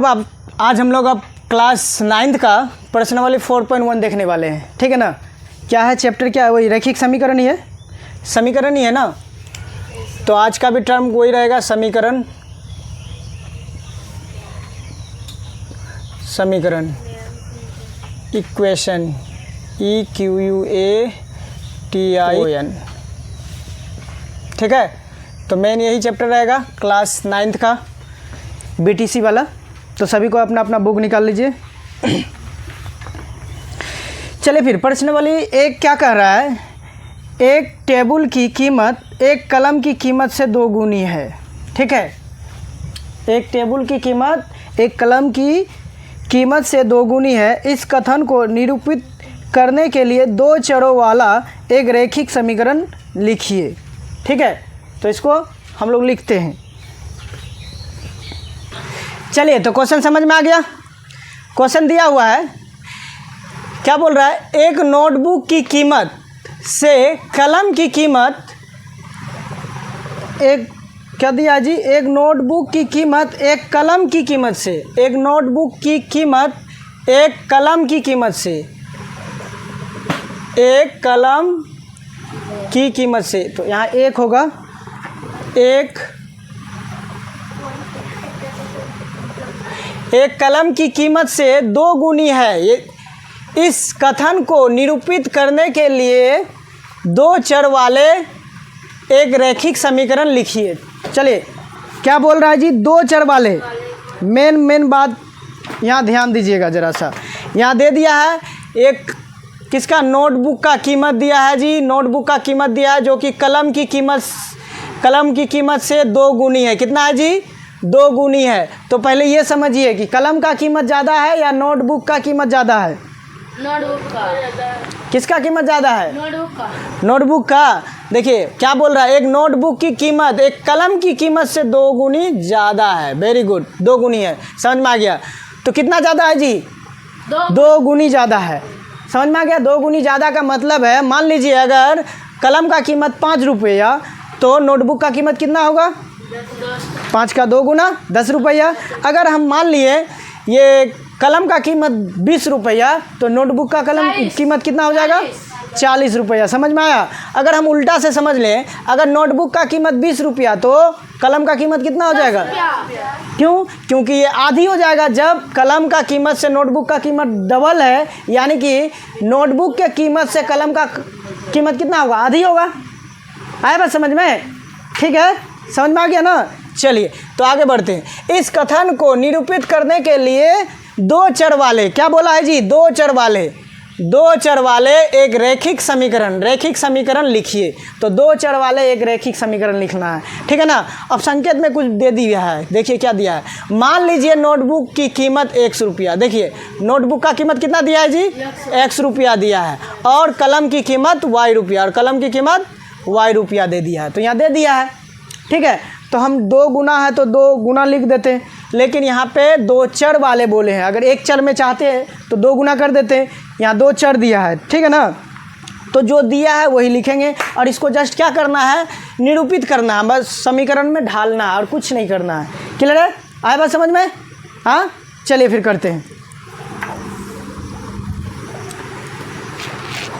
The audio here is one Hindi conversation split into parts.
अब आज हम लोग अब क्लास 9th का प्रश्नावली 4.1 देखने वाले हैं, ठीक है ना। क्या है चैप्टर, क्या है, वही रैखिक समीकरण ही है, समीकरण ही है ना। तो आज का भी टर्म वही रहेगा, समीकरण, समीकरण, इक्वेशन, EQUATION, ठीक है। तो मेन यही चैप्टर रहेगा क्लास 9th का BTC वाला। तो सभी को अपना अपना बुक निकाल लीजिए। चलिए फिर प्रश्नावली एक क्या कह रहा है, एक टेबल की कीमत एक कलम की कीमत से 2 गुनी है, ठीक है। एक टेबल की कीमत एक कलम की कीमत से 2 गुनी है। इस कथन को निरूपित करने के लिए 2 चरों वाला एक रैखिक समीकरण लिखिए, ठीक है। तो इसको हम लोग लिखते हैं। चलिए तो क्वेश्चन समझ में आ गया। क्वेश्चन दिया हुआ है, क्या बोल रहा है, एक नोटबुक की कीमत से कलम की कीमत, एक क्या दिया जी, एक नोटबुक की कीमत एक कलम की कीमत से, एक नोटबुक की कीमत एक कलम की कीमत से, एक कलम की कीमत से, तो यहाँ एक होगा, एक कलम की कीमत से 2 गुनी है। ये इस कथन को निरूपित करने के लिए 2 चर वाले एक रैखिक समीकरण लिखिए। चलिए क्या बोल रहा है जी, 2 चर वाले। मेन बात यहाँ ध्यान दीजिएगा ज़रा सा। यहाँ दे दिया है एक किसका, नोटबुक का कीमत दिया है जी, नोटबुक का कीमत दिया है जो कि कलम की कीमत से 2 गुनी है। कितना है जी, 2 गुनी है। तो पहले ये समझिए कि कलम का कीमत ज़्यादा है या नोटबुक का कीमत ज़्यादा है। नोटबुक का। किसका कीमत ज़्यादा है, नोटबुक का। नोटबुक का। देखिए क्या बोल रहा है, एक नोटबुक की कीमत एक कलम की कीमत से 2 गुनी ज़्यादा है। वेरी गुड, 2 गुनी है, समझ में आ गया। तो कितना ज़्यादा है जी, 2 गुनी ज़्यादा है, समझ में आ गया। 2 गुनी ज़्यादा का मतलब है, मान लीजिए अगर कलम का कीमत 5 रुपया तो नोटबुक का कीमत कितना होगा, 5 का 2 गुना 10 रुपया। अगर हम मान लिए ये कलम का कीमत 20 रुपया तो नोटबुक का कलम कीमत कितना हो जाएगा, 40 रुपया। समझ में आया। अगर हम उल्टा से समझ लें, अगर नोटबुक का कीमत 20 रुपया तो कलम का कीमत कितना हो जाएगा, क्यों, क्योंकि ये आधी हो जाएगा। जब कलम का कीमत से नोटबुक का कीमत डबल है, यानी कि नोटबुक के कीमत से कलम का कीमत कितना होगा, आधी होगा। आया बात समझ में, ठीक है, समझ में आ गया ना। चलिए तो आगे बढ़ते हैं। इस कथन को निरूपित करने के लिए 2 चर वाले, क्या बोला है जी, 2 चर वाले एक रैखिक समीकरण लिखिए। तो 2 चर वाले एक रैखिक समीकरण लिखना है, ठीक है ना। अब संकेत में कुछ दे दिया है, देखिए क्या दिया है। मान लीजिए नोटबुक की कीमत 100 रुपया, देखिए नोटबुक का कीमत कितना दिया है जी, 100 रुपया दिया है, और कलम की कीमत Y रुपया, और कलम की कीमत Y रुपया दे दिया है। तो यहाँ दे दिया है, ठीक है। तो हम 2 गुना है तो 2 गुना लिख देते हैं, लेकिन यहाँ पे 2 चर वाले बोले हैं। अगर एक चर में चाहते हैं तो 2 गुना कर देते हैं। यहाँ 2 चर दिया है, ठीक है ना। तो जो दिया है वही लिखेंगे, और इसको जस्ट क्या करना है, निरूपित करना है, बस समीकरण में ढालना है और कुछ नहीं करना है। क्लियर है, आया बात समझ में। हाँ चलिए फिर करते हैं।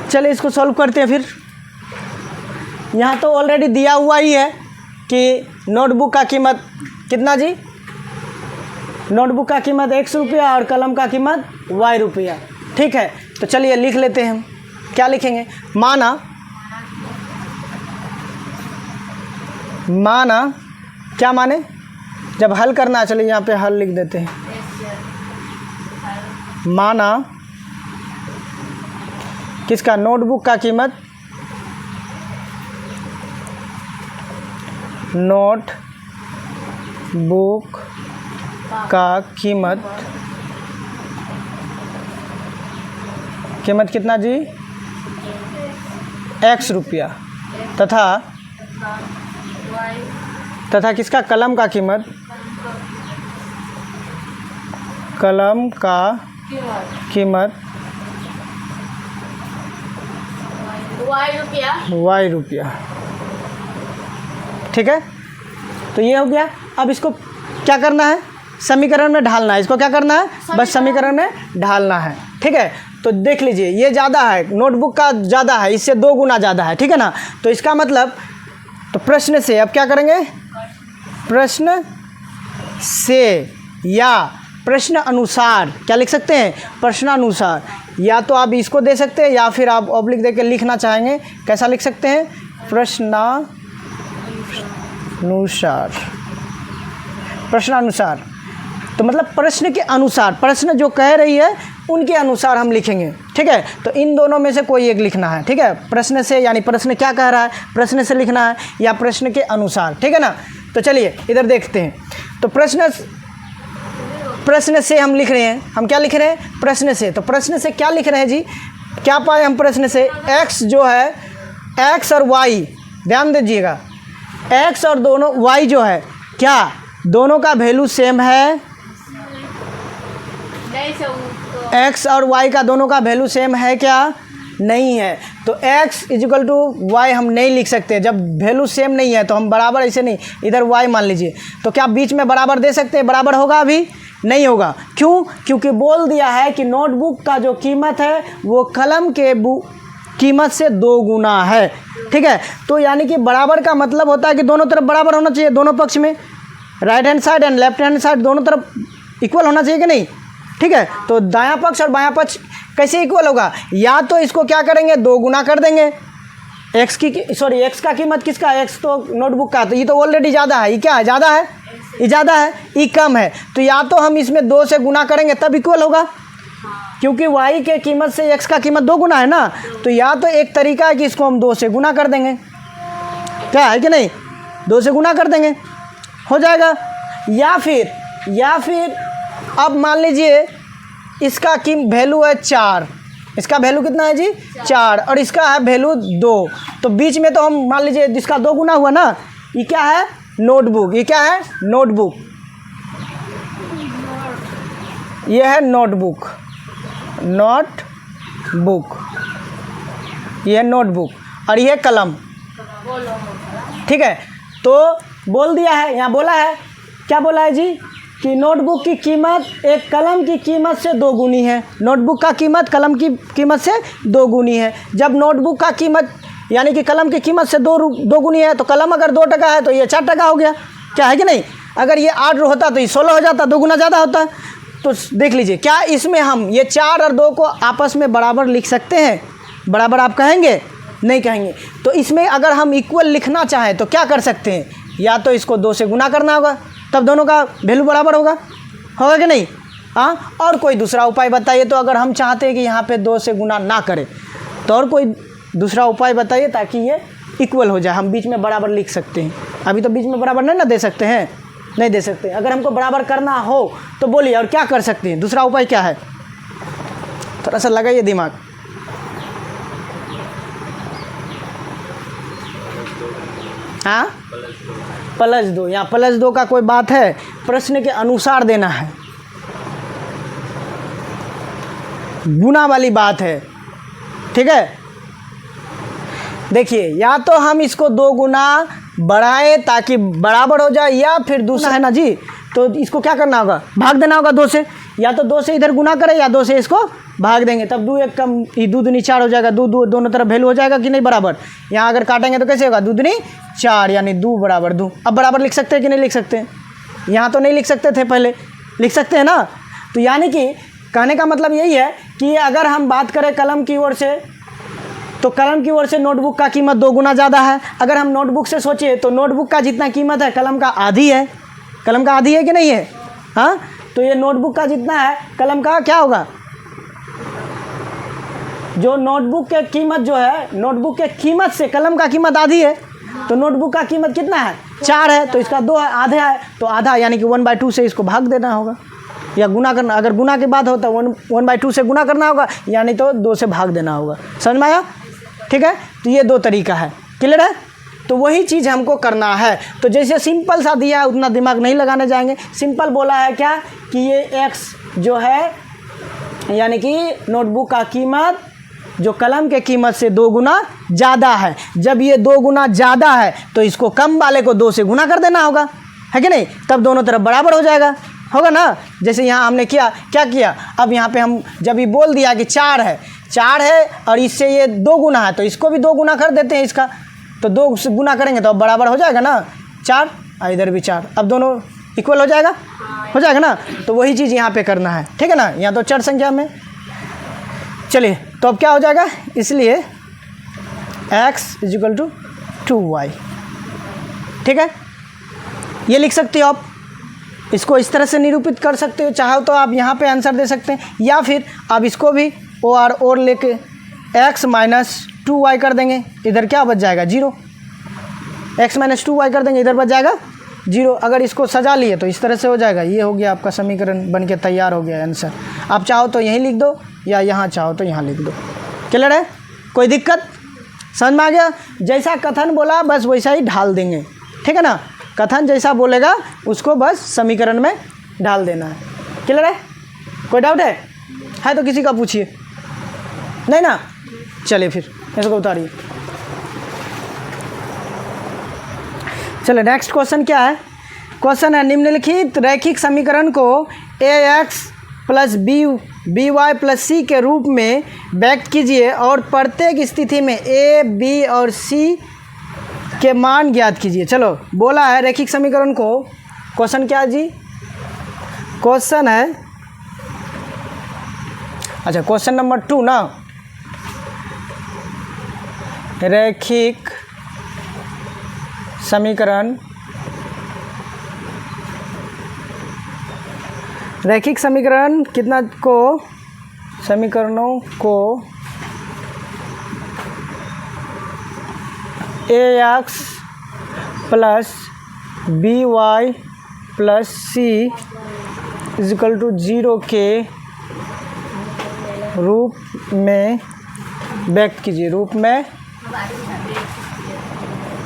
चलिए इसको सॉल्व करते हैं फिर। यहाँ तो ऑलरेडी दिया हुआ ही है कि नोटबुक का कीमत कितना जी, नोटबुक का कीमत 100 रुपया और कलम का कीमत Y रुपया, ठीक है। तो चलिए लिख लेते हैं हम। क्या लिखेंगे, माना क्या माने, जब हल करना है, चलिए यहाँ पे हल लिख देते हैं। माना किसका, नोटबुक का कीमत, नोटबुक का कीमत कितना जी, X रुपया, तथा किसका, कलम का कीमत, Y रुपया, ठीक है। तो ये हो गया। अब इसको क्या करना है, समीकरण में ढालना है, इसको क्या करना है, बस समीकरण में ढालना है। ठीक है, तो देख लीजिए ये ज़्यादा है, नोटबुक का ज़्यादा है, इससे 2 गुना ज़्यादा है। ठीक है ना, तो इसका मतलब तो प्रश्न से अब क्या करेंगे, प्रश्न से या प्रश्न अनुसार क्या लिख सकते हैं, प्रश्नानुसार, या तो आप इसको दे सकते हैं या फिर आप ऑब्लिक दे के लिखना चाहेंगे, कैसा लिख सकते हैं, प्रश्नानुसार, प्रश्नानुसार। तो मतलब प्रश्न के अनुसार, प्रश्न जो कह रही है उनके अनुसार हम लिखेंगे। ठीक है, तो इन दोनों में से कोई एक लिखना है। ठीक है, प्रश्न से यानी प्रश्न क्या कह रहा है, प्रश्न से लिखना है या प्रश्न के अनुसार। ठीक है ना, तो चलिए इधर देखते हैं। तो प्रश्न से हम लिख रहे हैं, हम क्या लिख रहे हैं, प्रश्न से। तो प्रश्न से क्या लिख रहे हैं जी, क्या पाए हम प्रश्न से, x जो है, x और y, ध्यान दीजिएगा, x और दोनों y जो है, क्या दोनों का वैल्यू सेम है, x और y का दोनों का वैल्यू सेम है क्या, नहीं है। तो x इजिकल टू वाई हम नहीं लिख सकते, जब वैल्यू सेम नहीं है तो हम बराबर ऐसे नहीं, इधर y मान लीजिए, तो क्या बीच में बराबर दे सकते हैं, बराबर होगा, अभी नहीं होगा। क्यों, क्योंकि बोल दिया है कि नोटबुक का जो कीमत है वो कलम के कीमत से 2 गुना है। ठीक है, तो यानी कि बराबर का मतलब होता है कि दोनों तरफ बराबर होना चाहिए, दोनों पक्ष में, right hand side and left hand side दोनों तरफ इक्वल होना चाहिए कि नहीं। ठीक है, तो दायां पक्ष और बायां पक्ष कैसे इक्वल होगा, या तो इसको क्या करेंगे, 2 गुना कर देंगे, एक्स का कीमत किसका है, एक्स तो नोटबुक का, तो ये तो ऑलरेडी ज़्यादा है, ये क्या है, ज़्यादा है, ये ज़्यादा है, ये कम है, तो या तो हम इसमें 2 से गुना करेंगे तब इक्वल होगा, क्योंकि y के कीमत से x का कीमत 2 गुना है ना। तो या तो एक तरीका है कि इसको हम 2 से गुना कर देंगे, क्या है कि नहीं, 2 से गुना कर देंगे, हो जाएगा। या फिर अब मान लीजिए इसका वैल्यू है 4, इसका वैल्यू कितना है जी, 4, और इसका है वैल्यू 2, तो बीच में तो हम मान लीजिए जिसका 2 गुना हुआ ना, ये क्या है, नोटबुक, ये क्या है, नोटबुक, ये है नोटबुक, ये है नोटबुक, और ये कलम। ठीक है, तो बोल दिया है, यहाँ बोला है, क्या बोला है जी, कि नोटबुक की कीमत एक कलम की कीमत से 2 गुनी है, नोटबुक का कीमत कलम की कीमत से 2 गुनी है। जब नोटबुक का कीमत यानी कि कलम की कीमत से 2 गुनी है, तो कलम अगर 2 टका है तो ये 4 टका हो गया, क्या है कि नहीं। अगर ये 8 होता तो ये 16 हो जाता, 2 गुना ज़्यादा होता। तो देख लीजिए, क्या इसमें हम ये 4 और 2 को आपस में बराबर लिख सकते हैं, बराबर आप कहेंगे, नहीं कहेंगे। तो इसमें अगर हम इक्वल लिखना चाहें तो क्या कर सकते हैं, या तो इसको 2 से गुना करना होगा, तब दोनों का वैल्यू बराबर होगा कि नहीं। हाँ, और कोई दूसरा उपाय बताइए, तो अगर हम चाहते हैं कि यहाँ पे 2 से गुना ना करें तो और कोई दूसरा उपाय बताइए ताकि ये इक्वल हो जाए, हम बीच में बराबर लिख सकते हैं। अभी तो बीच में बराबर नहीं ना दे सकते हैं, नहीं दे सकते। अगर हमको बराबर करना हो तो बोलिए, और क्या कर सकते हैं, दूसरा उपाय क्या है, थोड़ा सा लगाइए दिमाग। हाँ, +2, यहाँ +2 का कोई बात है, प्रश्न के अनुसार देना है, गुना वाली बात है। ठीक है, देखिए, या तो हम इसको 2 गुना बढ़ाए ताकि बराबर हो जाए, या फिर दूसरा है ना जी, तो इसको क्या करना होगा, भाग देना होगा 2 से, या तो 2 से इधर गुना करें या 2 से इसको भाग देंगे, तब 2 1 कम, 2 दूनी 4 हो जाएगा, 2 2 दोनों तरफ वैल्यू हो जाएगा कि नहीं बराबर। यहाँ अगर काटेंगे तो कैसे होगा, 2 दूनी 4 यानी 2 बराबर 2। अब बराबर लिख सकते हैं कि नहीं लिख सकते हैं, यहाँ तो नहीं लिख सकते थे, पहले लिख सकते हैं ना। तो यानी कि कहने का मतलब यही है कि अगर हम बात करें कलम की ओर से, तो कलम की ओर से नोटबुक का कीमत 2 गुना ज़्यादा है। अगर हम नोटबुक से सोचें तो नोटबुक का जितना कीमत है कलम का आधी है, कलम का आधी है कि नहीं है। हाँ, तो ये नोटबुक का जितना है कलम का क्या होगा, जो नोटबुक के कीमत जो है, नोटबुक के कीमत से कलम का कीमत आधी है, तो नोटबुक का कीमत कितना है, 4 है, तो इसका 2 है, आधा है, तो आधा यानी कि 1/2 से इसको भाग देना होगा, या गुना करना, अगर गुना की बात हो तो 1/2 से गुना करना होगा, यानी तो 2 से भाग देना होगा। समझ में आया। ठीक है, तो ये 2 तरीका है, क्लियर है। तो वही चीज़ हमको करना है। तो जैसे सिंपल सा दिया है उतना दिमाग नहीं लगाने जाएंगे। सिंपल बोला है क्या कि ये x जो है यानी कि नोटबुक का कीमत जो कलम के कीमत से 2 गुना ज़्यादा है। जब ये 2 गुना ज़्यादा है तो इसको कम वाले को 2 से गुना कर देना होगा, है कि नहीं, तब दोनों तरफ बराबर हो जाएगा। होगा ना। जैसे यहाँ हमने क्या किया, अब यहाँ पे हम जब ये बोल दिया कि 4 है और इससे ये 2 गुना है, तो इसको भी 2 गुना कर देते हैं इसका, तो 2 से गुना करेंगे तो अब बराबर हो जाएगा ना 4, और इधर भी 4, अब दोनों इक्वल हो जाएगा ना। तो वही चीज़ यहाँ पे करना है, ठीक है ना। यहाँ तो चर संख्या में, चलिए तो अब क्या हो जाएगा, इसलिए x = 2y, ठीक है। ये लिख सकते हो आप, इसको इस तरह से निरूपित कर सकते हो। चाहो तो आप यहाँ पे आंसर दे सकते हैं, या फिर आप इसको भी और लेके x - 2y कर देंगे, इधर क्या बच जाएगा 0, x - 2y कर देंगे, इधर बच जाएगा 0। अगर इसको सजा लिए तो इस तरह से हो जाएगा। ये हो गया आपका समीकरण बन के तैयार हो गया आंसर। आप चाहो तो यहीं लिख दो, या यहाँ चाहो तो यहाँ लिख दो। क्लियर है, कोई दिक्कत, समझ में आ गया। जैसा कथन बोला बस वैसा ही ढाल देंगे, ठीक है ना। कथन जैसा बोलेगा उसको बस समीकरण में डाल देना है। क्लियर है, कोई डाउट है तो किसी का पूछिए, नहीं ना। चलिए फिर इसको उतारिए। चलिए नेक्स्ट क्वेश्चन क्या है। क्वेश्चन है, निम्नलिखित रैखिक समीकरण को ax + by + c के रूप में व्यक्त कीजिए और प्रत्येक स्थिति में a, b और c के मान ज्ञात कीजिए। चलो बोला है रैखिक समीकरण को, क्वेश्चन क्या है जी, क्वेश्चन है, अच्छा क्वेश्चन नंबर 2 ना, रैखिक समीकरण, रैखिक समीकरण कितना को, समीकरणों को ax + by + c = 0 के रूप में व्यक्त कीजिए, रूप में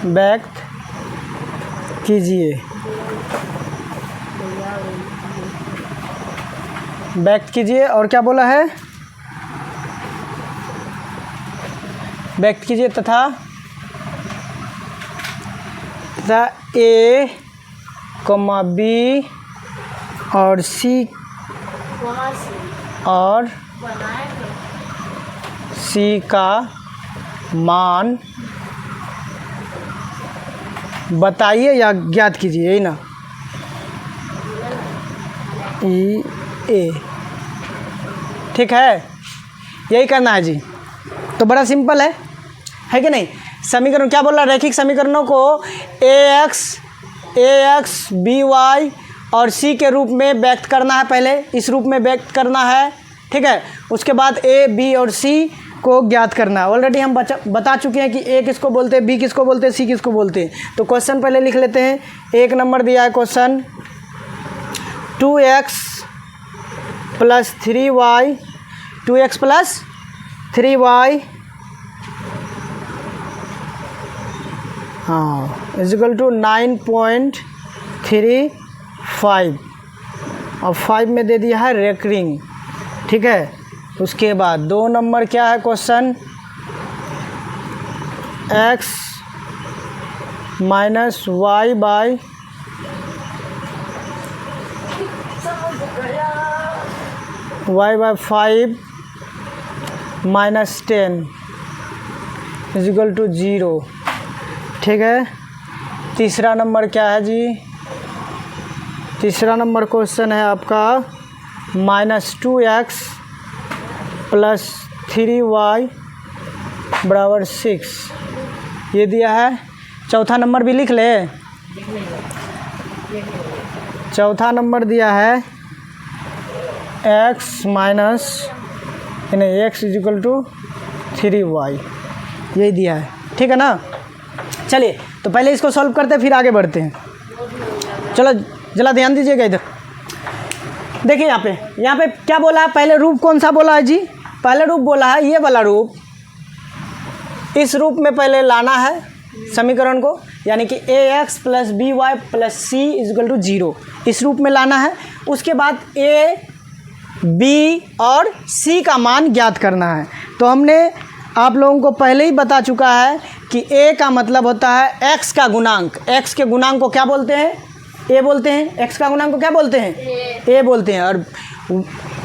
व्यक्त कीजिए, व्यक्त कीजिए। और क्या बोला है, व्यक्त कीजिए तथा a, b और c का मान बताइए या ज्ञात कीजिए, यही ना, ए, ठीक है, यही करना है जी। तो बड़ा सिंपल है कि नहीं। समीकरण क्या बोल रहा है, रैखिक समीकरणों को ax, by और c के रूप में व्यक्त करना है, पहले इस रूप में व्यक्त करना है, ठीक है। उसके बाद a, b और c को ज्ञात करना है। ऑलरेडी हम बता चुके हैं कि a किसको बोलते हैं, b किसको बोलते हैं, c किसको बोलते हैं। तो क्वेश्चन पहले लिख लेते हैं। 1 नंबर दिया है question, 2x + 3y, 2x + 3y = 9.35 और 5 में दे दिया है रेकरिंग, ठीक है। उसके बाद 2 नंबर क्या है क्वेश्चन, x - y by 5 - 10 = 0, ठीक है। तीसरा नंबर क्या है जी, तीसरा नंबर क्वेश्चन है आपका -2x + 3y = 6, ये दिया है। चौथा नंबर भी लिख ले, चौथा नंबर दिया है x = 3y, यही दिया है, ठीक है ना। चलिए तो पहले इसको सॉल्व करते हैं, फिर आगे बढ़ते हैं। चलो जरा ध्यान दीजिएगा इधर, देखिए यहाँ पे क्या बोला है, पहले रूप कौन सा बोला है जी, पहले रूप बोला है ये वाला रूप, इस रूप में पहले लाना है समीकरण को, यानी कि ax + by + c = 0, इस रूप में लाना है। उसके बाद a, b और c का मान ज्ञात करना है। तो हमने आप लोगों को पहले ही बता चुका है कि a का मतलब होता है x का गुणांक, x के गुणांक को क्या बोलते हैं, ए बोलते हैं, एक्स का गुणांक को क्या बोलते हैं, ए बोलते हैं, और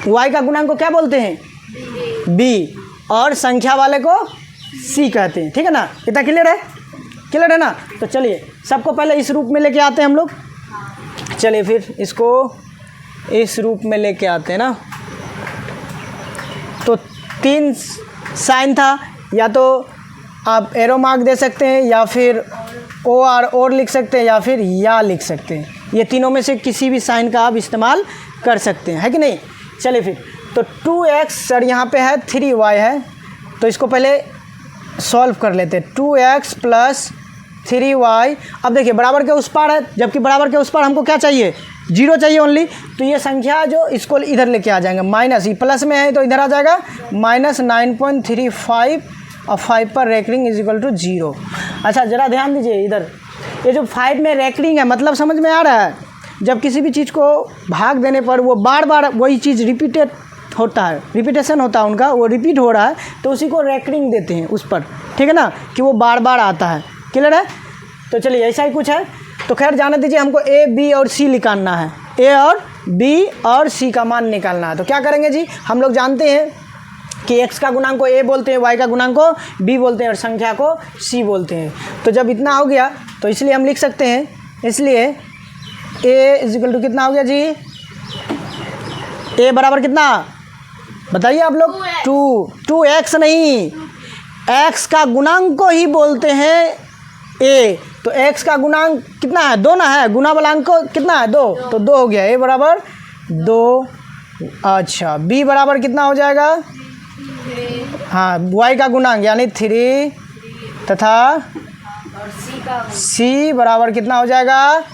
वाई का गुणांक को क्या बोलते हैं, बी, और संख्या वाले को सी कहते हैं। ठीक है ना, इतना क्लियर है, क्लियर है ना। तो चलिए सबको पहले इस रूप में लेके आते हैं हम लोग। चलिए फिर इसको इस रूप में लेके आते हैं ना। तो 3 साइन था, या तो आप एरो मार्क दे सकते हैं, या फिर ओ आर और लिख सकते हैं, या फिर या लिख सकते हैं। ये तीनों में से किसी भी साइन का आप इस्तेमाल कर सकते हैं, है कि नहीं। चलिए फिर, तो 2x सर यहाँ पे है, 3y है, तो इसको पहले सॉल्व कर लेते हैं। 2x प्लस 3y, अब देखिए बराबर के उस पार है, जबकि बराबर के उस पार हमको क्या चाहिए, 0 चाहिए ओनली। तो ये संख्या जो इसको इधर लेके आ जाएंगे, माइनस, ये प्लस में है तो इधर आ जाएगा -9.35, और 5 पर रेकरिंग इज इक्वल टू 0। अच्छा ज़रा ध्यान दीजिए इधर, ये जो 5 में रेकरिंग है, मतलब समझ में आ रहा है, जब किसी भी चीज़ को भाग देने पर वो बार बार वही चीज़ रिपीटेड होता है, रिपीटेशन होता है उनका, वो रिपीट हो रहा है, तो उसी को रेकरिंग देते हैं उस पर। ठीक है ना, कि वो बार बार आता है। क्लियर है। तो चलिए ऐसा ही कुछ है। तो खैर जाने दीजिए, हमको ए बी और सी निकालना है, ए और बी और सी का मान निकालना है। तो क्या करेंगे जी, हम लोग जानते हैं कि x का गुणांक को a बोलते हैं, y का गुणांक को b बोलते हैं, और संख्या को c बोलते हैं। तो जब इतना हो गया तो इसलिए हम लिख सकते हैं, इसलिए a इज इक्वल टू कितना हो गया जी, a बराबर कितना बताइए आप लोग, 2x नहीं, x का गुणांक को ही बोलते हैं a। तो x का गुणांक कितना है, 2 ना है, गुना वाला अंक कितना है, 2, तो 2 हो गया, a बराबर 2। अच्छा b बराबर कितना हो जाएगा, हाँ y का गुणांक यानी 3, तथा c बराबर कितना हो जाएगा,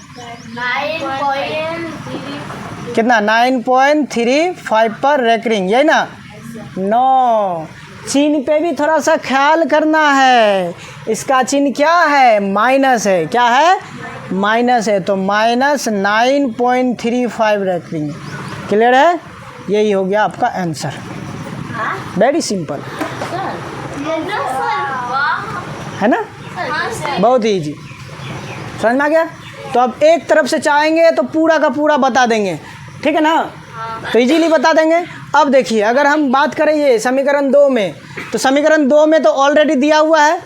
9.3 कितना 9.35 पर रेकरिंग, यही ना। 9 चिन्ह पे भी थोड़ा सा ख्याल करना है, इसका चिन्ह क्या है, माइनस है, क्या है, माइनस है, तो -9.35 रेकरिंग। क्लियर है, यही हो गया आपका आंसर। वेरी सिंपल है ना, बहुत ही ईजी, समझ में आ गया। तो अब एक तरफ से चाहेंगे तो पूरा का पूरा बता देंगे, ठीक है ना, तो इजीली बता देंगे। अब देखिए अगर हम बात करें ये समीकरण 2 में, तो समीकरण 2 में तो ऑलरेडी दिया हुआ है,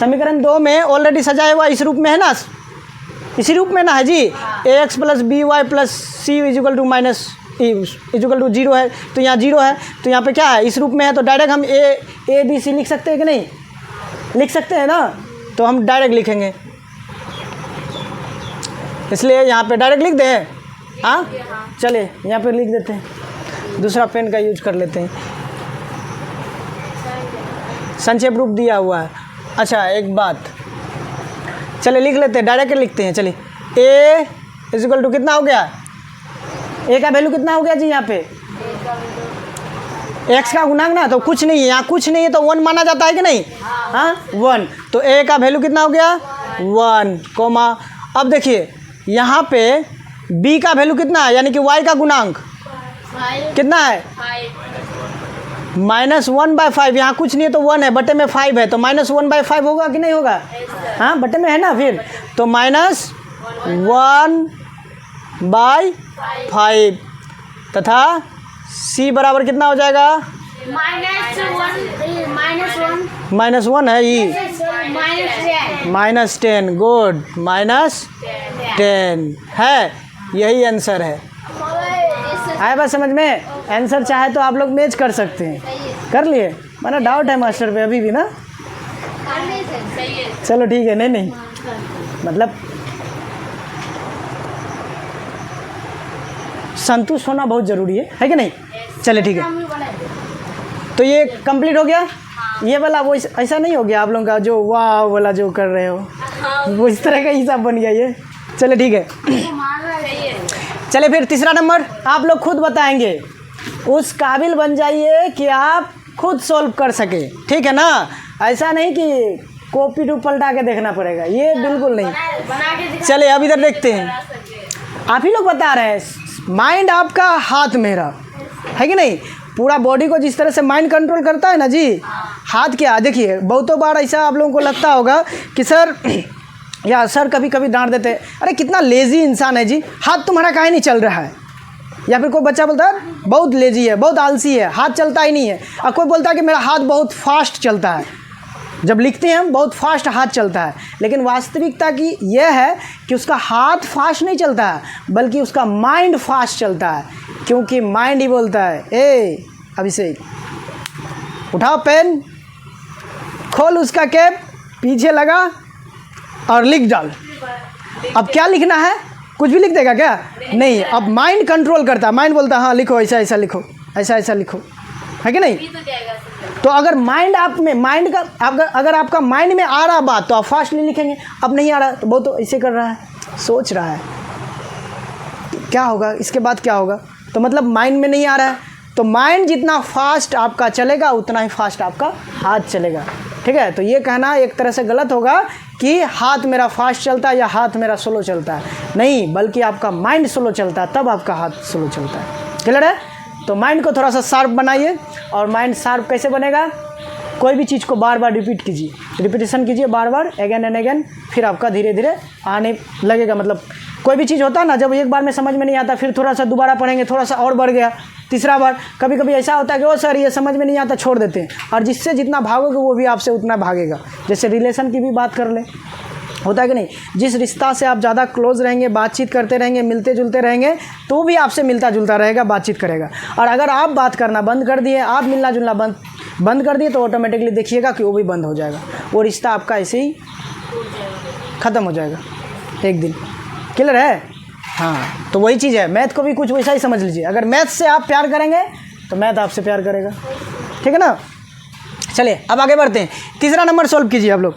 समीकरण 2 में ऑलरेडी सजाया हुआ इस रूप में है ना, इसी रूप में ना है जी, ax plus B Y plus C is equal to minus is equal to 0 है, तो यहाँ 0 है, तो यहाँ पे क्या है, इस रूप में है, तो डायरेक्ट हम ए बी सी लिख सकते हैं कि नहीं, लिख सकते हैं ना। तो हम डायरेक्ट लिखेंगे, इसलिए यहाँ पे डायरेक्ट लिख दें। हाँ चलिए यहाँ पे लिख देते हैं, दूसरा पेन का यूज कर लेते हैं, संक्षेप रूप दिया हुआ है। अच्छा एक बात, चलिए लिख लेते हैं, डायरेक्ट लिखते हैं। चलिए ए इजिकल टू कितना हो गया, ए का वैल्यू कितना हो गया जी, यहाँ पे एक्स का गुणांक ना, तो कुछ नहीं है, यहाँ कुछ नहीं है, तो 1 माना जाता है कि नहीं, हाँ 1, तो ए का वैल्यू कितना हो गया 1, कोमा। अब देखिए यहाँ पे बी का वैल्यू कितना है, यानी कि वाई का गुणांक कितना है, -1/5, यहाँ कुछ नहीं है तो 1 है, बटे में 5 है, तो -1/5 होगा कि नहीं होगा, हाँ बटे में है ना, फिर तो -1/5 तथा c बराबर कितना हो जाएगा, -1 है ये, -10, गुड, -10 है, यही आंसर है। आया बात समझ में, आंसर चाहे तो आप लोग मैच कर सकते हैं, कर लिए, माना डाउट है मास्टर पे अभी भी ना, चलो ठीक है, नहीं मतलब संतुष्ट होना बहुत ज़रूरी है कि नहीं। चलिए ठीक है, तो ये कंप्लीट हो गया, ये वाला वो ऐसा नहीं हो गया आप लोगों का जो वाह वाला जो कर रहे हो, वो इस तरह का हिसाब बन गया ये। चलिए ठीक है, चलिए फिर तीसरा नंबर आप लोग खुद बताएंगे, उस काबिल बन जाइए कि आप खुद सॉल्व कर सके, ठीक है ना, ऐसा नहीं कि कॉपी टू पलटा के देखना पड़ेगा, ये बिल्कुल नहीं। चलिए अब इधर देखते हैं, आप ही लोग बता रहे हैं, माइंड आपका हाथ मेरा है कि नहीं, पूरा बॉडी को जिस तरह से माइंड कंट्रोल करता है ना जी, हाथ क्या, देखिए बहुतों बार ऐसा आप लोगों को लगता होगा कि सर या सर कभी कभी डांट देते हैं, अरे कितना लेज़ी इंसान है जी, हाथ तुम्हारा काहे नहीं चल रहा है। या फिर कोई बच्चा बोलता है बहुत लेज़ी है, बहुत आलसी है, हाथ चलता ही नहीं है। और कोई बोलता है कि मेरा हाथ बहुत फास्ट चलता है, जब लिखते हैं हम बहुत फास्ट हाथ चलता है। लेकिन वास्तविकता की यह है कि उसका हाथ फास्ट नहीं चलता है, बल्कि उसका माइंड फास्ट चलता है, क्योंकि माइंड ही बोलता है ए अभिषेक उठाओ पेन, खोल उसका कैप, पीछे लगा और लिख डाल। अब क्या लिखना है, कुछ भी लिख देगा क्या? नहीं, अब माइंड कंट्रोल करता है, माइंड बोलता है हाँ लिखो, ऐसा ऐसा लिखो, ऐसा ऐसा लिखो, है कि नहीं? तो अगर माइंड आप में माइंड का अगर आपका माइंड में आ रहा बात तो आप फास्टली लिखेंगे। अब नहीं आ रहा तो बहुत तो ऐसे कर रहा है, सोच रहा है क्या होगा, इसके बाद क्या होगा, तो मतलब माइंड में नहीं आ रहा है। तो माइंड जितना फास्ट आपका चलेगा उतना ही फास्ट आपका हाथ चलेगा, ठीक है? तो ये कहना एक तरह से गलत होगा कि हाथ मेरा फास्ट चलता है या हाथ मेरा स्लो चलता है, नहीं, बल्कि आपका माइंड स्लो चलता है तब आपका हाथ स्लो चलता है। क्लियर है? तो माइंड को थोड़ा सा शार्प बनाइए। और माइंड शार्प कैसे बनेगा? कोई भी चीज़ को बार बार रिपीट कीजिए, रिपीटेशन कीजिए बार बार, अगेन एंड अगेन, फिर आपका धीरे धीरे आने लगेगा। मतलब कोई भी चीज़ होता है ना, जब एक बार में समझ में नहीं आता, फिर थोड़ा सा दोबारा पढ़ेंगे, थोड़ा सा और बढ़ गया, तीसरा बार। कभी कभी ऐसा होता है कि ओ सर ये समझ में नहीं आता, छोड़ देते हैं, और जिससे जितना भागोगे वो भी आपसे उतना भागेगा। जैसे रिलेशन की भी बात कर लें, होता है कि नहीं, जिस रिश्ता से आप ज़्यादा क्लोज रहेंगे, बातचीत करते रहेंगे, मिलते जुलते रहेंगे, तो वो भी आपसे मिलता जुलता रहेगा, बातचीत करेगा। और अगर आप बात करना बंद कर दिए, आप मिलना जुलना बंद कर दिए, तो ऑटोमेटिकली देखिएगा कि वो भी बंद हो जाएगा, वो रिश्ता आपका ऐसे ही ख़त्म हो जाएगा एक दिन। क्लियर है? हाँ, तो वही चीज़ है, मैथ को भी कुछ वैसा ही समझ लीजिए। अगर मैथ से आप प्यार करेंगे तो मैथ आपसे प्यार करेगा, ठीक है ना? चलिए अब आगे बढ़ते हैं। तीसरा नंबर सॉल्व कीजिए आप लोग।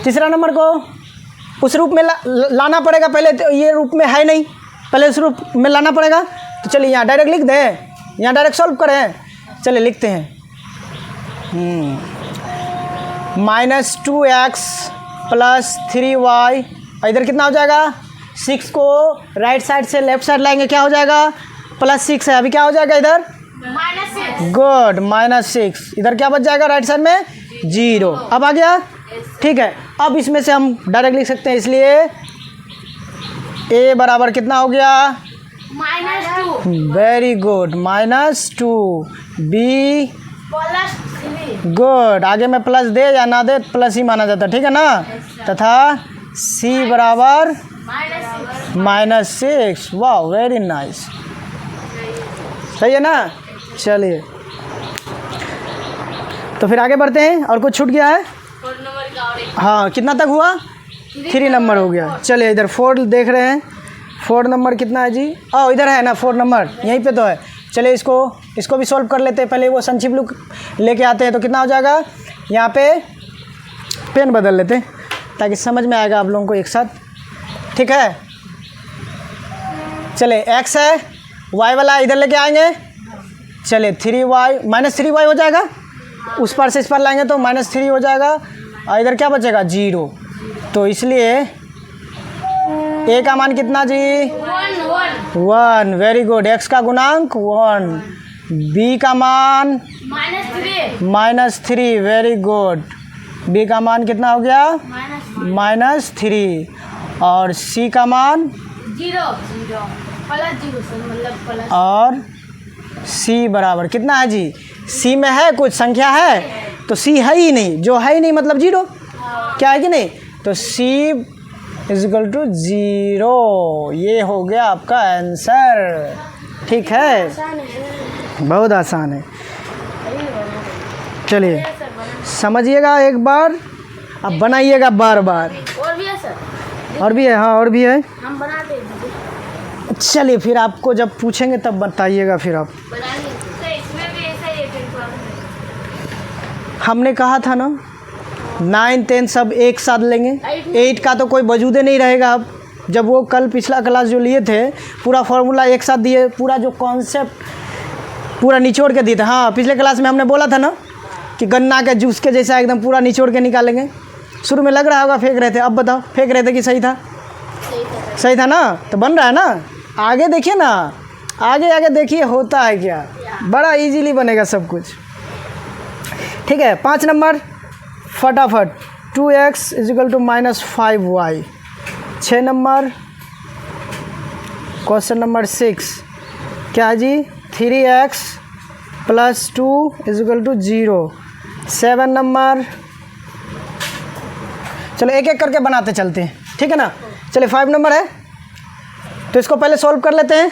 तीसरा नंबर को उस रूप में लाना पड़ेगा, पहले तो ये रूप में है नहीं, पहले उस रूप में लाना पड़ेगा। तो चलिए यहाँ डायरेक्ट लिख दें, यहाँ डायरेक्ट सॉल्व करें। चलिए लिखते हैं, -2x + 3y, इधर कितना हो जाएगा? 6 को राइट साइड से लेफ्ट साइड लाएंगे, क्या हो जाएगा? +6 है, अभी क्या हो जाएगा इधर? -6। गुड, -6। इधर क्या बच जाएगा राइट साइड में? 0। अब आ गया, ठीक है। अब इसमें से हम डायरेक्ट लिख सकते हैं, इसलिए a बराबर कितना हो गया? -2। Very good, -2, b +3। गुड, आगे में प्लस दे या ना दे प्लस ही माना जाता है, ठीक है ना? तथा c बराबर -6। वाह, वेरी नाइस, सही है ना? चलिए तो फिर आगे बढ़ते हैं। और कुछ छूट गया है? हाँ, कितना तक हुआ? 3 नंबर हो गया। चलिए इधर 4 देख रहे हैं, 4 नंबर कितना है जी? ओ इधर है ना 4 नंबर, यहीं पे तो है। चलिए इसको भी सॉल्व कर लेते हैं। पहले वो संक्षिप्त लुक लेके आते हैं, तो कितना हो जाएगा? यहाँ पे पेन बदल लेते हैं ताकि समझ में आएगा आप लोगों को एक साथ, ठीक है? चलिए x है, y वाला इधर लेके आएंगे। चलिए 3y -3y हो जाएगा, उस पर से इस पर लाएंगे तो -3 हो जाएगा, और इधर क्या बचेगा? 0। तो इसलिए a का मान कितना जी? 1। वेरी गुड, x का गुणांक 1, b का मान -3। वेरी गुड, b का मान कितना हो गया? -3, और c का मान 0 मतलब और c बराबर कितना है जी? c में है कुछ संख्या है, तो c है ही नहीं, जो है ही नहीं मतलब 0, क्या है कि नहीं? तो c = 0। ये हो गया आपका आंसर, ठीक है? बहुत आसान है। चलिए समझिएगा एक बार, अब बनाइएगा बार बार। और भी है सर? और भी है, हाँ और भी है। हम बनाते हैं, चलिए फिर आपको जब पूछेंगे तब बताइएगा, फिर आप। बनाएंगे सर। इसमें भी ऐसा ही है, फिर हमने कहा था ना 9, 10 सब एक साथ लेंगे, 8 का तो कोई वजूदे नहीं रहेगा। अब जब वो कल पिछला क्लास जो लिए थे, पूरा फार्मूला एक साथ दिए, पूरा जो कॉन्सेप्ट पूरा निचोड़ के दिए थे। हाँ, पिछले क्लास में हमने बोला था ना कि गन्ना के जूस के जैसा एकदम पूरा निचोड़ के निकालेंगे। शुरू में लग रहा होगा फेंक रहे थे, अब बताओ फेंक रहे थे कि सही था? सही था ना? तो बन रहा है ना? आगे देखिए ना, आगे आगे देखिए होता है क्या, बड़ा इजीली बनेगा सब कुछ, ठीक है? 5 नंबर फटाफट 2x is equal to -5y। 6 number, question number 6 क्या है जी? 3x + 2 is equal to 0। 7 number, चलो एक एक करके बनाते चलते हैं, ठीक है ना। चलिए 5 नंबर है, तो इसको पहले सॉल्व कर लेते हैं।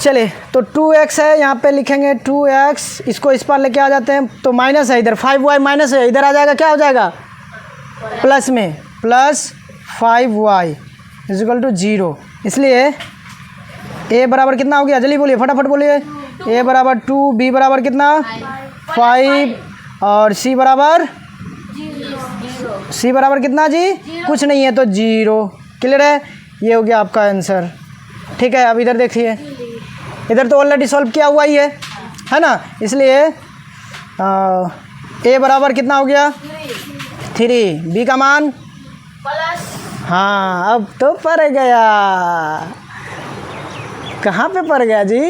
चलिए तो 2x है, यहाँ पे लिखेंगे 2x, इसको इस पार लेके आ जाते हैं तो माइनस है इधर, 5y माइनस है इधर आ जाएगा, क्या हो जाएगा? प्लस में, plus 5y is equal to 0। इसलिए a बराबर कितना हो गया? जल्दी बोलिए, फटाफट बोलिए। a बराबर 2, b बराबर कितना? 5 और c बराबर कितना जी? कुछ नहीं है तो 0। क्लियर है? ये हो गया आपका आंसर। ठीक है, अब इधर देखिए, इधर तो ऑलरेडी सॉल्व किया हुआ ही है ना। इसलिए a बराबर कितना हो गया? 3। b का मान प्लस, हाँ, अब तो पड़ गया। कहाँ पे पड़ गया जी?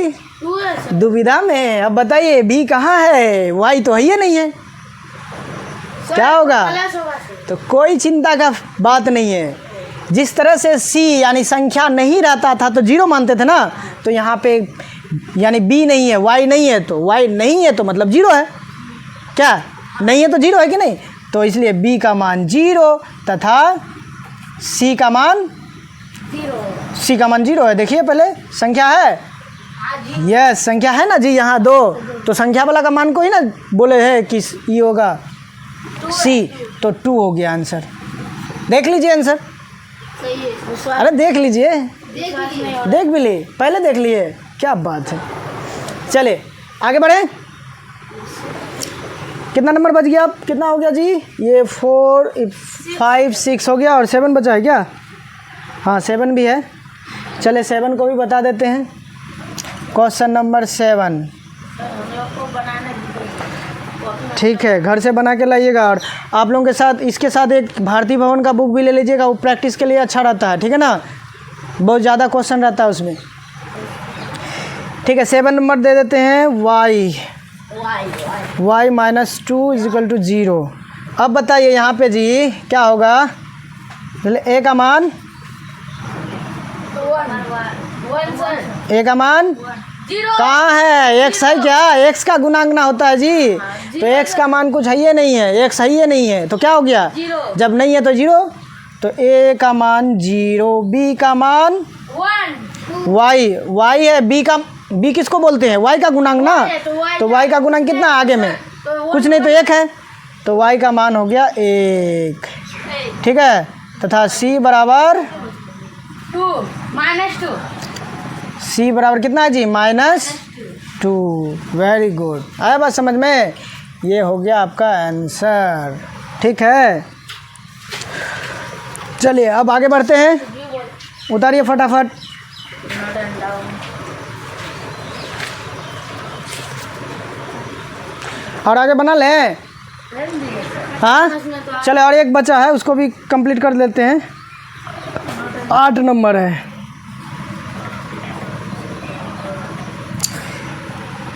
2 है सर। दुविधा में। अब बताइए b कहाँ है? y तो है ही नहीं है, क्या होगा? प्लस होगा सर। तो कोई चिंता का बात नहीं है। जिस तरह से c यानी संख्या नहीं रहता था तो 0 मानते थे ना, तो यहाँ पे यानी b नहीं है, y नहीं है, तो y नहीं है तो मतलब 0 है। क्या नहीं है तो 0 है कि नहीं? तो इसलिए b का मान 0 तथा c का मान 0 है। देखिए पहले संख्या है, यस संख्या है ना जी, यहाँ 2, तो संख्या वाला का मान को ही ना बोले है कि ये होगा c, तो 2 हो गया आंसर। देख लीजिए आंसर, सही है। अरे देख लीजिए, देख देख भी लिए, पहले देख लिए, क्या बात है। चलिए आगे बढ़े। कितना नंबर बच गया? अब कितना हो गया जी? ये 4 5 6 हो गया और 7 बचा है क्या? हाँ 7 भी है। चले 7 को भी बता देते हैं। क्वेश्चन नंबर 7, ठीक है, घर से बना के लाइएगा। और आप लोगों के साथ इसके साथ एक भारतीय भवन का बुक भी ले लीजिएगा, वो प्रैक्टिस के लिए अच्छा रहता है, ठीक है ना, बहुत ज़्यादा क्वेश्चन रहता है उसमें। ठीक है, 7 नंबर दे देते हैं, y -2 इज इक्वल टू 0। अब बताइए यहाँ पे जी क्या होगा? a का मान, a का मान 0 कहाँ है? x है क्या? x का गुणांकना होता है जी, तो x का मान कुछ है ही नहीं है, x है ही नहीं है, तो क्या हो गया? 0। जब नहीं है तो 0, तो a का मान 0, b का मान 1 y है, b किसको बोलते हैं? y का गुणांक ना, तो y का गुणांक कितना आगे में? कुछ नहीं तो 1 है, तो y का मान हो गया 1। ठीक है, तथा c बराबर 2 -2 c बराबर कितना है जी? -2। वेरी गुड, आया बात समझ में? ये हो गया आपका आंसर। ठीक है, चलिए अब आगे बढ़ते हैं, उतारिए फटाफट। और आगे बना लें। हाँ चले, और एक बचा है, उसको भी कंप्लीट कर लेते हैं। 8 नंबर है,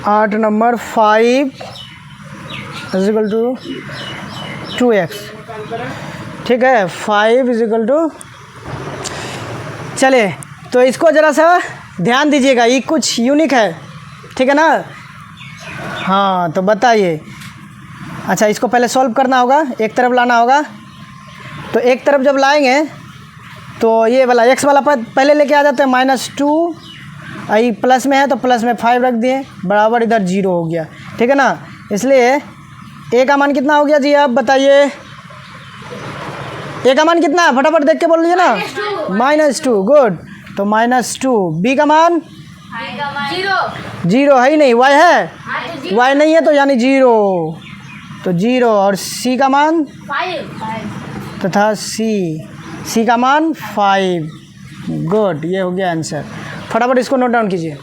8 number 5 is equal to 2x। ठीक है, 5 इज इक्वल टू, चले तो इसको ज़रा सा ध्यान दीजिएगा, ये कुछ यूनिक है, ठीक है ना। हाँ तो बताइए, अच्छा इसको पहले सॉल्व करना होगा, एक तरफ लाना होगा। तो एक तरफ जब लाएंगे तो ये वाला x वाला पद पहले लेके आ जाते हैं, -2, आई प्लस में है तो प्लस में 5 रख दिए, बराबर इधर 0 हो गया। ठीक है ना, इसलिए a का मान कितना हो गया जी? आप बताइए, a का मान कितना है? फटाफट देख के बोल लीजिए ना। -2, गुड। तो -2, b का मान 0 है ही नहीं, y है, y नहीं है तो यानी 0, तो 0। और c का मान 5 तथा c का मान 5। गुड, ये हो गया आंसर। फटाफट इसको नोट डाउन कीजिए।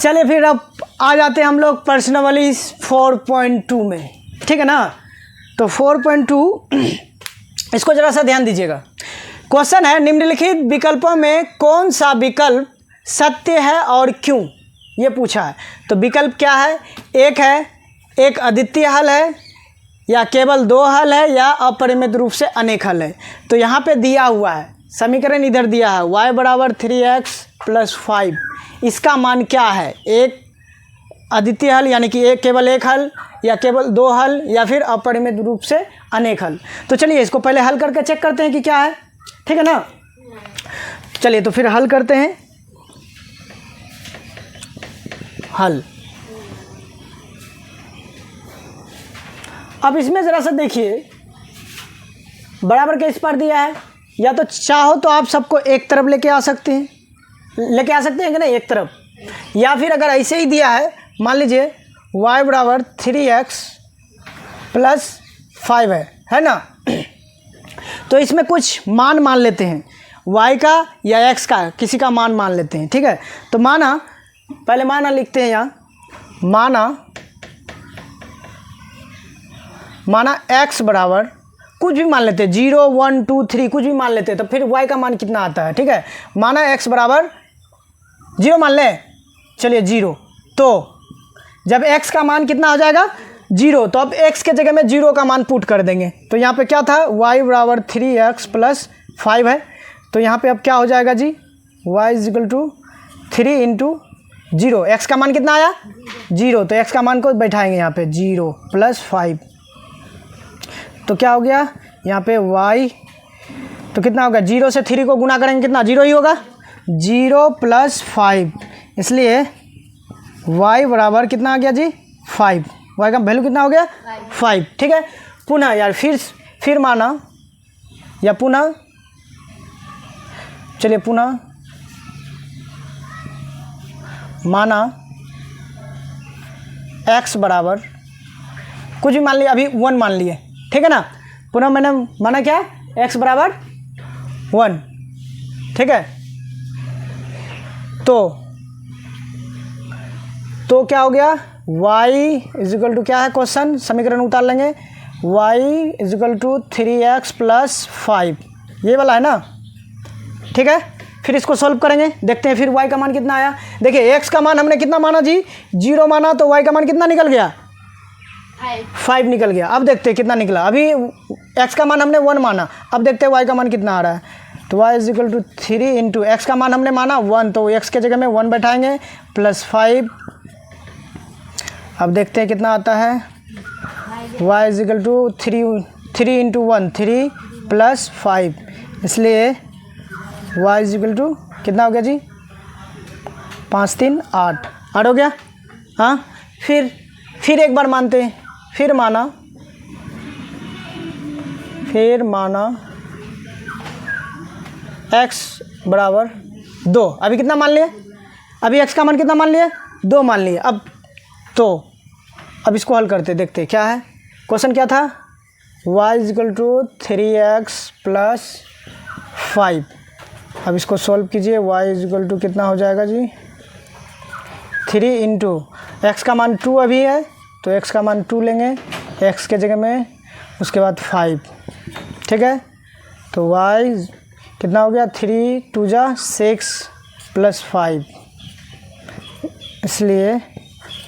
चलिए फिर अब आ जाते हैं हम लोग पर्सनली 4.2 में, ठीक है ना। तो 4.2 इसको ज़रा सा ध्यान दीजिएगा। क्वेश्चन है, निम्नलिखित विकल्पों में कौन सा विकल्प सत्य है और क्यों? ये पूछा है। तो विकल्प क्या है, एक है, एक अद्वितीय हल है, या केवल दो हल है, या अपरिमित रूप से अनेक हल है। तो यहाँ पे दिया हुआ है समीकरण, इधर दिया है y बराबर 3x + 5, इसका मान क्या है, एक अद्वितीय हल यानी कि एक केवल एक हल, या केवल दो हल, या फिर अपरिमित रूप से अनेक हल। तो चलिए इसको पहले हल करके चेक करते हैं कि क्या है, ठीक है ना। चलिए तो फिर हल करते हैं। हल, अब इसमें ज़रा सा देखिए, बराबर के इस पर दिया है, या तो चाहो तो आप सबको एक तरफ लेके आ सकते हैं, कि नहीं, एक तरफ, या फिर अगर ऐसे ही दिया है, मान लीजिए y बराबर 3x + 5 है ना। तो इसमें कुछ मान लेते हैं, y का या x का, किसी का मान लेते हैं, ठीक है। तो माना, पहले माना लिखते हैं यहाँ, माना x बराबर कुछ भी मान लेते हैं, 0 1 2 3 कुछ भी मान लेते हैं, तो फिर y का मान कितना आता है, ठीक है। माना x बराबर 0 मान लें, चलिए 0, तो जब x का मान कितना हो जाएगा 0, तो अब x के जगह में 0 का मान पुट कर देंगे। तो यहाँ पे क्या था, y बराबर 3x + 5 है। तो यहाँ पे अब क्या हो जाएगा जी, y = 3 × 0, x का मान कितना आया 0, तो x का मान को बैठाएंगे यहाँ पे 0 + 5, तो क्या हो गया यहाँ पे y, तो कितना होगा, 0 से 3 को गुना करेंगे कितना, 0 ही होगा, 0 + 5, इसलिए y बराबर कितना आ गया जी 5, y का वैल्यू कितना हो गया 5, ठीक है। पुनः यार फिर माना, या पुनः, चलिए पुनः माना x बराबर कुछ भी मान लिया, अभी 1 मान लिए, ठीक है ना। पुनः मैंने माना क्या, x बराबर 1, ठीक है। तो क्या हो गया, y = क्या है क्वेश्चन, समीकरण उतार लेंगे, y = 3x + 5, ये वाला है ना, ठीक है। फिर इसको सॉल्व करेंगे, देखते हैं फिर y का मान कितना आया। देखिए x का मान हमने कितना माना जी, 0 माना, तो y का मान कितना निकल गया, 5 निकल गया। अब देखते हैं कितना निकला, अभी x का मान हमने 1 माना, अब देखते हैं y का मान कितना आ रहा है। तो y = 3 × x का मान हमने माना 1, तो x के जगह में 1 बैठाएंगे +5, अब देखते हैं कितना आता है, y = 3 × 1 3 + 5, इसलिए y = कितना हो गया जी, 5 3 8 हो गया। हाँ, फिर एक बार मानते हैं, फिर माना x बराबर 2, अभी कितना मान लिया, अभी x का मान कितना मान लिया, 2 मान लिया। अब इसको हल करते देखते हैं क्या है, क्वेश्चन क्या था, y = 3x + 5, अब इसको सॉल्व कीजिए, y = कितना हो जाएगा जी, 3 × x का मान 2 अभी है, तो x का मान 2 लेंगे, x के जगह में, उसके बाद 5, ठीक है। तो y कितना हो गया, 3 2 6 + 5, इसलिए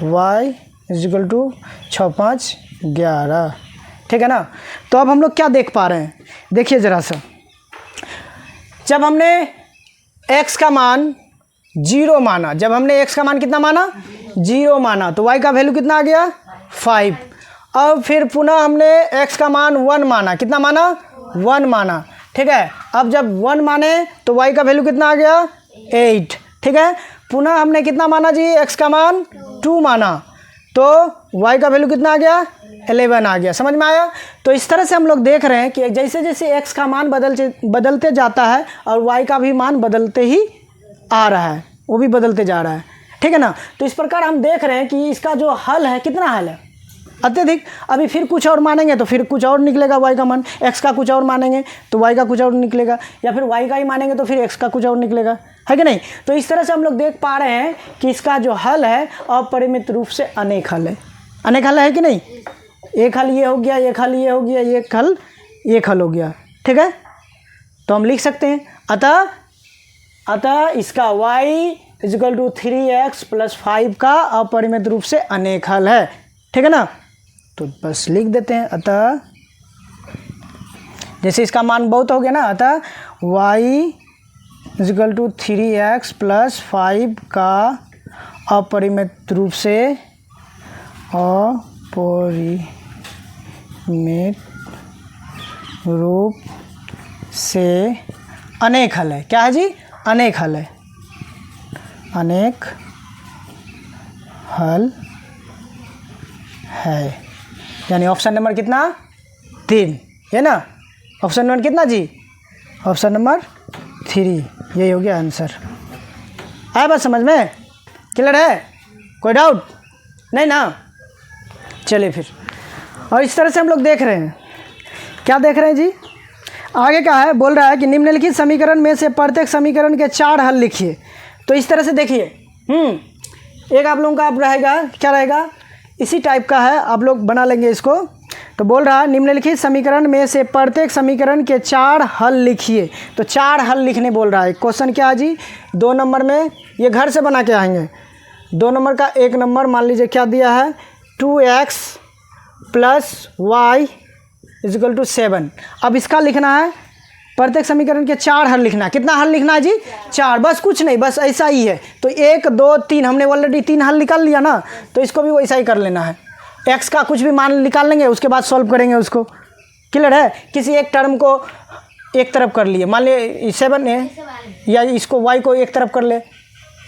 y = 6 5 11, ठीक है ना। तो अब हम लोग क्या देख पा रहे हैं, देखिए ज़रा सा, जब हमने x का मान 0 माना, जब हमने x का मान कितना माना 0 माना, तो y का वैल्यू कितना आ गया 5। अब फिर पुनः हमने x का मान 1 माना, कितना माना 1 माना, ठीक है। अब जब 1 माने तो y का वैल्यू कितना आ गया 8, ठीक है। पुनः हमने कितना माना जी, x का मान 2 माना, तो y का वैल्यू कितना आ गया 11 आ गया, समझ में आया। तो इस तरह से हम लोग देख रहे हैं कि जैसे जैसे x का मान बदलते जाता है और y का भी मान बदलते ही आ रहा है, वो भी बदलते जा रहा है, ठीक है ना। तो इस प्रकार हम देख रहे हैं कि इसका जो हल है, कितना हल है, अत्यधिक। अभी फिर कुछ और मानेंगे तो फिर कुछ और निकलेगा y का मान, x का कुछ और मानेंगे तो y का कुछ और निकलेगा, या फिर y का ही मानेंगे तो फिर x का कुछ और निकलेगा, है कि नहीं। तो इस तरह से हम लोग देख पा रहे हैं कि इसका जो हल है अपरिमित रूप से अनेक हल है, अनेक हल है कि नहीं। एक हल ये हो गया, एक हल ये हो गया, एक हल हो गया, ठीक है। तो हम लिख सकते हैं, अतः इसका y इजिकल टू 3x + 5 का अपरिमित रूप से अनेक हल है, ठीक है ना। तो बस लिख देते हैं, अतः जैसे इसका मान बहुत हो गया ना, अतः y इजिकल टू 3x + 5 का अपरिमित रूप से अनेक हल है। क्या है जी? अनेक हल है, अनेक हल है। यानी ऑप्शन नंबर कितना? 3 है ना। ऑप्शन नंबर कितना जी? ऑप्शन नंबर 3, यही हो गया आंसर। आया बात समझ में? क्लियर है? कोई डाउट नहीं ना? चलिए फिर, और इस तरह से हम लोग देख रहे हैं, क्या देख रहे हैं जी? आगे क्या है, बोल रहा है कि निम्नलिखित समीकरण में से प्रत्येक समीकरण के 4 हल लिखिए। तो इस तरह से देखिए, एक आप लोगों का आप रहेगा, क्या रहेगा, इसी टाइप का है, आप लोग बना लेंगे इसको। तो बोल रहा है निम्नलिखित समीकरण में से प्रत्येक समीकरण के 4 हल लिखिए। तो 4 हल लिखने बोल रहा है। क्वेश्चन क्या है जी? 2 नंबर में ये घर से बना के आएंगे। 2 नंबर का 1 नंबर मान लीजिए क्या दिया है, 2x + y = 7। अब इसका लिखना है, प्रत्येक समीकरण के 4 हल लिखना है। कितना हल लिखना है जी? 4, बस कुछ नहीं, बस ऐसा ही है। तो 1 2 3 हमने ऑलरेडी 3 हल निकाल लिया ना, तो इसको भी वैसा ही कर लेना है। x का कुछ भी मान निकाल लेंगे, उसके बाद सॉल्व करेंगे उसको। क्लियर है? किसी एक टर्म को एक तरफ कर लिए, मान लिए 7 है, या इसको y को एक तरफ कर ले,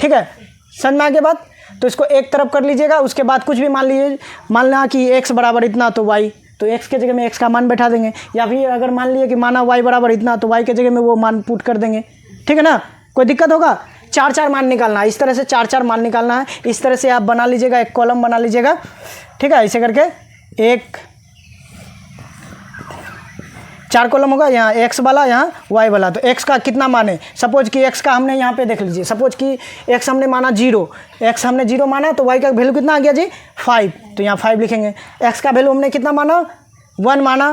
ठीक है, समझ में आगे बात। तो इसको एक तरफ कर लीजिएगा, उसके बाद कुछ भी मान लीजिए, मानना कि x बराबर इतना, तो y, तो x के जगह में x का मान बैठा देंगे। या फिर अगर मान लिए कि माना y बराबर इतना, तो y के जगह में वो मान पुट कर देंगे, ठीक है ना। कोई दिक्कत होगा? 4 मान निकालना है, इस तरह से 4 मान निकालना है। इस तरह से आप बना लीजिएगा, एक कॉलम बना लीजिएगा, ठीक है, ऐसे करके 4 कॉलम होगा, यहाँ x वाला, यहाँ y वाला। तो x का कितना मान है, सपोज कि x का हमने यहाँ पे देख लीजिए, सपोज कि x हमने माना 0, x हमने 0 माना, तो y का वैल्यू कितना आ गया जी? 5। तो यहाँ 5 लिखेंगे। x का वैल्यू हमने कितना माना? 1 माना,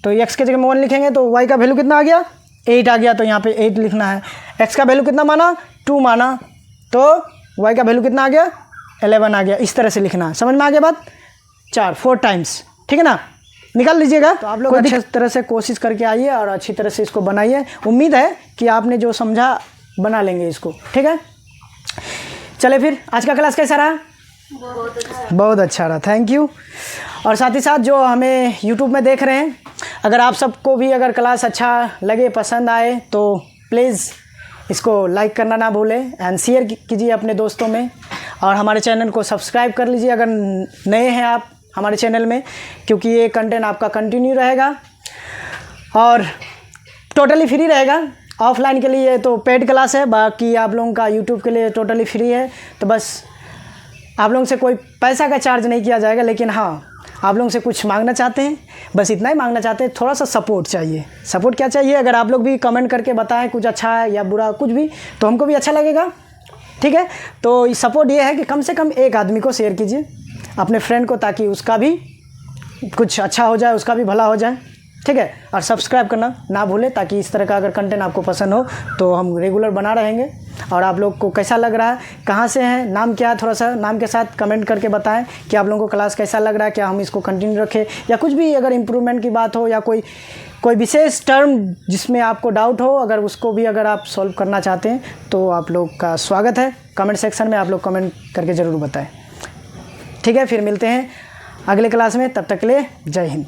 तो x के जगह में 1 लिखेंगे, तो y का वैल्यू कितना आ गया? 8 आ गया, तो यहाँ पे 8 लिखना है। x का वैल्यू कितना माना? 2 माना, तो y का वैल्यू कितना आ गया? 11 आ गया। इस तरह से लिखना है, समझ में आ गया बात? 4 टाइम्स, ठीक है ना, निकाल लीजिएगा। तो आप लोग अच्छी तरह से कोशिश करके आइए और अच्छी तरह से इसको बनाइए। उम्मीद है कि आपने जो समझा बना लेंगे इसको, ठीक है। चले फिर, आज का क्लास कैसा रहा? बहुत अच्छा रहा, थैंक यू। और साथ ही साथ जो हमें यूट्यूब में देख रहे हैं, अगर आप सबको भी अगर क्लास अच्छा लगे, पसंद आए, तो प्लीज़ इसको लाइक करना ना भूलें एंड शेयर कीजिए अपने दोस्तों में। और हमारे चैनल को सब्सक्राइब कर लीजिए अगर नए हैं आप हमारे चैनल में, क्योंकि ये कंटेंट आपका कंटिन्यू रहेगा और टोटली फ्री रहेगा। ऑफलाइन के लिए तो पेड क्लास है, बाकी आप लोगों का यूट्यूब के लिए टोटली फ्री है। तो बस आप लोगों से कोई पैसा का चार्ज नहीं किया जाएगा, लेकिन हाँ, आप लोगों से कुछ मांगना चाहते हैं, बस इतना ही मांगना चाहते हैं, थोड़ा सा सपोर्ट चाहिए। सपोर्ट क्या चाहिए? अगर आप लोग भी कमेंट करके बताएं कुछ अच्छा है या बुरा कुछ भी, तो हमको भी अच्छा लगेगा, ठीक है। तो सपोर्ट ये है कि कम से कम एक आदमी को शेयर कीजिए अपने फ्रेंड को, ताकि उसका भी कुछ अच्छा हो जाए, उसका भी भला हो जाए, ठीक है। और सब्सक्राइब करना ना भूलें, ताकि इस तरह का अगर कंटेंट आपको पसंद हो तो हम रेगुलर बना रहेंगे। और आप लोग को कैसा लग रहा है, कहाँ से हैं, नाम क्या है, थोड़ा सा नाम के साथ कमेंट करके बताएं कि आप लोगों को क्लास कैसा लग रहा है, क्या हम इसको कंटिन्यू रखें, या कुछ भी अगर इम्प्रूवमेंट की बात हो, या कोई विशेष टर्म जिसमें आपको डाउट हो, अगर उसको भी अगर आप सॉल्व करना चाहते हैं, तो आप लोग का स्वागत है। कमेंट सेक्शन में आप लोग कमेंट करके ज़रूर बताएं, ठीक है। फिर मिलते हैं अगले क्लास में, तब तक के लिए जय हिंद।